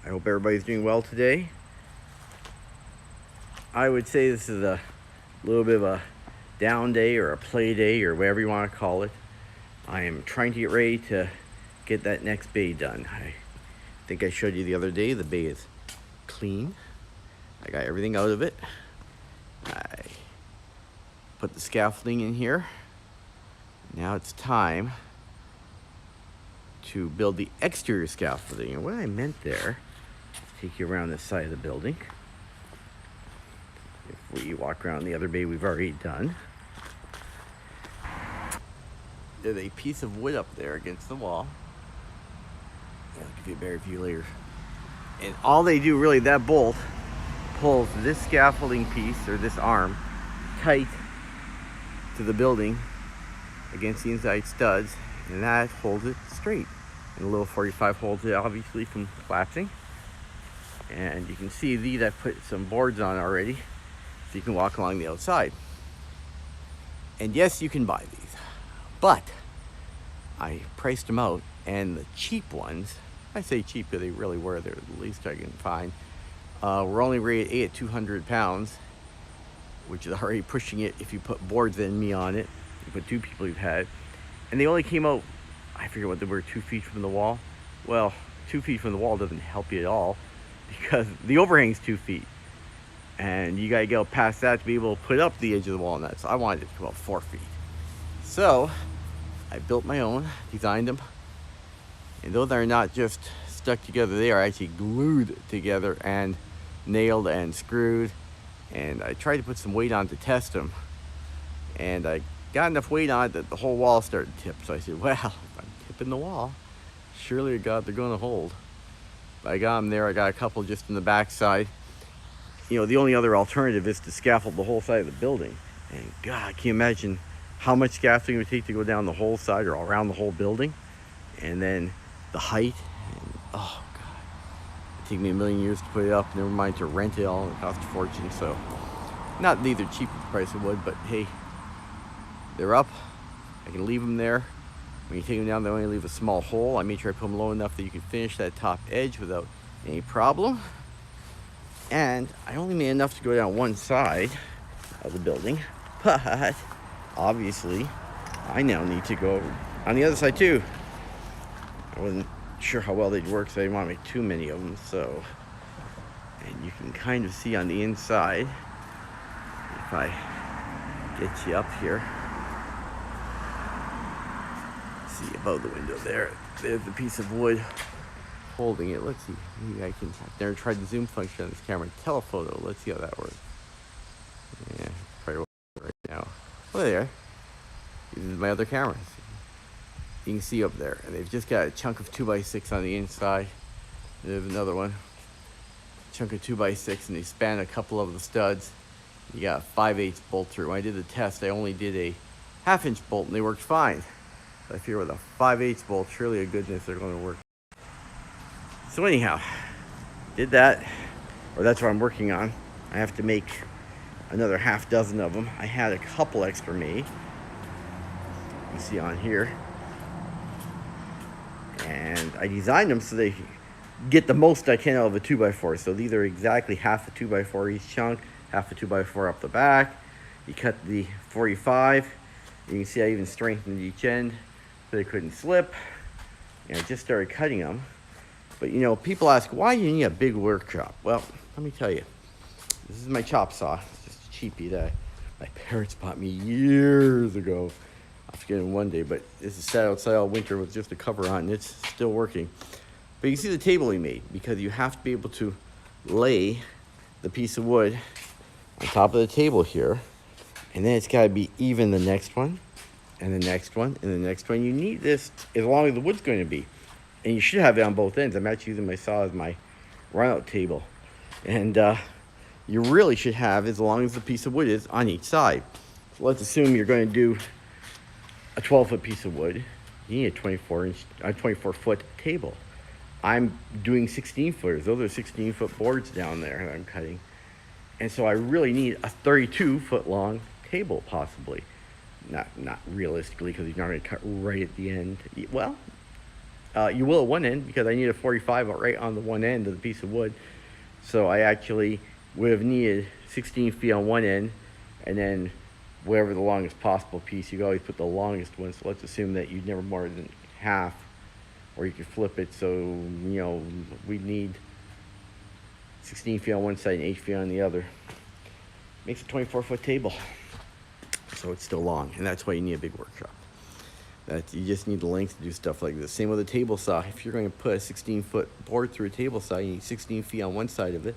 I hope everybody's doing well today. I would say this is a little bit of a down day or a play day or whatever you want to call it. I am trying to get ready to get that next bay done. I think I showed you the other day the bay is clean. I got everything out of it. I put the scaffolding in here. Now it's time to build the exterior scaffolding. And what I meant there, take you around this side of the building. If we walk around the other bay we've already done, there's a piece of wood up there against the wall. I'll give you a better view later. And all they do really, that bolt pulls this scaffolding piece or this arm tight to the building against the inside studs, and that holds it straight. And the little 45 holds it obviously from collapsing. And you can see these, I put some boards on already so you can walk along the outside. And yes, you can buy these, but I priced them out, and the cheap ones, I say cheap because they really were, they're the least I can find, were only rated A at 200 pounds, which is already pushing it if you put boards and me on it. You put two people you've had, and they only came out, I forget what they were, 2 feet from the wall. Well, 2 feet from the wall doesn't help you at all because the overhang's 2 feet, and you gotta go past that to be able to put up the edge of the wall. And that, so I wanted it to come out 4 feet. So I built my own, designed them, and those are not just stuck together, they are actually glued together and nailed and screwed. And I tried to put some weight on to test them, and I got enough weight on it that the whole wall started to tip. So I said, well, if I'm tipping the wall, surely to God they're going to hold. But I got them there. I got a couple just in the back side. You know, the only other alternative is to scaffold the whole side of the building. And God, can you imagine how much scaffolding it would take to go down the whole side or around the whole building? And then the height, and oh God, it'd take me a million years to put it up, never mind to rent it all, and it cost a fortune. So not neither cheap as the price of wood, but hey, they're up. I can leave them there. When you take them down, they only leave a small hole. I made sure I put them low enough that you can finish that top edge without any problem. And I only made enough to go down one side of the building, but obviously I now need to go on the other side too. I wasn't sure how well they'd work, so I didn't want to make too many of them. So, and you can kind of see on the inside, if I get you up here, see above the window there, there's a piece of wood holding it. Let's see, maybe I can, I've never tried the zoom function on this camera. Telephoto, let's see how that works. Yeah, probably right now. Oh, there. This is my other cameras. You can see up there, and they've just got a chunk of 2x6 on the inside. There's another one, chunk of 2x6, and they span a couple of the studs. You got a 5/8 bolt through. When I did the test, I only did a 1/2-inch bolt, and they worked fine. So I figure with a 5/8 bolt, surely to goodness they're going to work. So anyhow, did that, or that's what I'm working on. I have to make another 6 of them. I had a couple extra made. You see on here. And I designed them so they get the most I can out of a 2x4. So these are exactly half a 2x4 each chunk, half a 2x4 up the back. You cut the 45. You can see I even strengthened each end so they couldn't slip. And I just started cutting them. But you know, people ask, why do you need a big workshop? Well, let me tell you. This is my chop saw. It's just a cheapie that my parents bought me years ago. I'll forget it one day, but this is sat outside all winter with just a cover on, and it's still working. But you see the table he made, because you have to be able to lay the piece of wood on top of the table here, and then it's got to be even the next one, and the next one, and the next one. You need this as long as the wood's going to be, and you should have it on both ends. I'm actually using my saw as my run-out table, and you really should have as long as the piece of wood is on each side. So let's assume you're going to do a 12-foot piece of wood. You need a 24-foot table. I'm doing 16-footers. Those are 16-foot boards down there that I'm cutting. And so I really need a 32-foot long table, possibly. Not realistically, because you're not going to cut right at the end. Well, You will at one end because I need a 45 right on the one end of the piece of wood. So I actually would have needed 16 feet on one end, and then whatever the longest possible piece, you can always put the longest one. So let's assume that you'd never more than half, or you could flip it. So, you know, we'd need 16 feet on one side and 8 feet on the other. Makes a 24-foot table. So it's still long, and that's why you need a big workshop. That you just need the length to do stuff like this. Same with a table saw. If you're going to put a 16-foot board through a table saw, you need 16 feet on one side of it,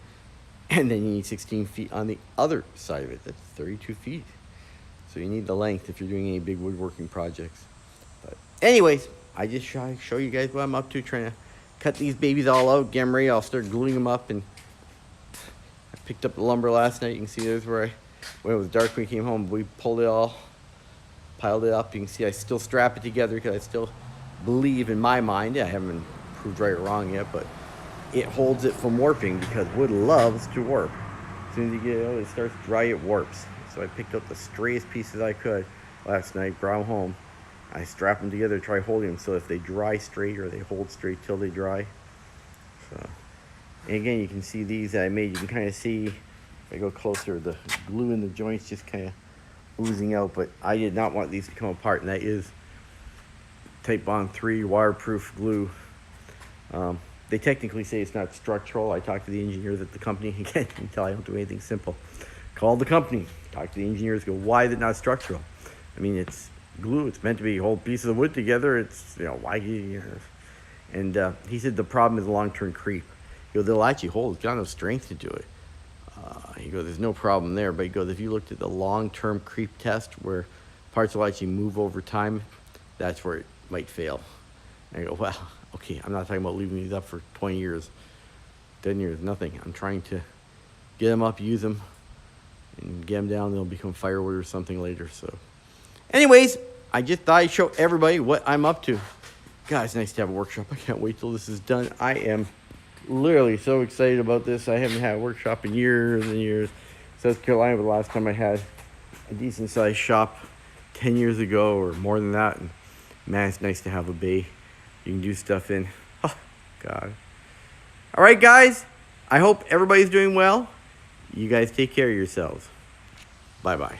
and then you need 16 feet on the other side of it. That's 32 feet. So you need the length if you're doing any big woodworking projects. But anyways, I just show you guys what I'm up to, trying to cut these babies all out, get them ready. I'll start gluing them up. And I picked up the lumber last night. You can see there's where when it was dark when we came home, we pulled it all, piled it up. You can see I still strap it together because I still believe in my mind, I haven't proved right or wrong yet, but it holds it from warping because wood loves to warp. As soon as you get it out, it starts dry, it warps. So I picked up the straightest pieces I could last night, brought them home. I strap them together, try holding them so if they dry straight or they hold straight till they dry. So, and again, you can see these that I made. You can kind of see, if I go closer, the glue in the joints just kind of oozing out, but I did not want these to come apart, and that is Type Bond 3 waterproof glue. They technically say it's not structural. I talked to the engineers at the company. Again, you can tell I don't do anything simple. Called the company, talked to the engineers, go, why is it not structural? I mean, it's glue. It's meant to be hold pieces of wood together. It's, you know, why, you know. And he said the problem is long-term creep. He goes, they'll actually hold. It's got no strength to do it. He goes, there's no problem there. But he goes, if you looked at the long-term creep test where parts will actually move over time, that's where it might fail. And I go, well, okay, I'm not talking about leaving these up for 20 years, 10 years, nothing. I'm trying to get them up, use them, and get them down. They'll become firewood or something later. So anyways, I just thought I'd show everybody what I'm up to. God, it's nice to have a workshop. I can't wait till this is done. I am literally so excited about this. I haven't had a workshop in years and years. South Carolina, the last time I had a decent sized shop 10 years ago or more than that. And man, it's nice to have a bay you can do stuff in. Oh, God. All right, guys. I hope everybody's doing well. You guys take care of yourselves. Bye-bye.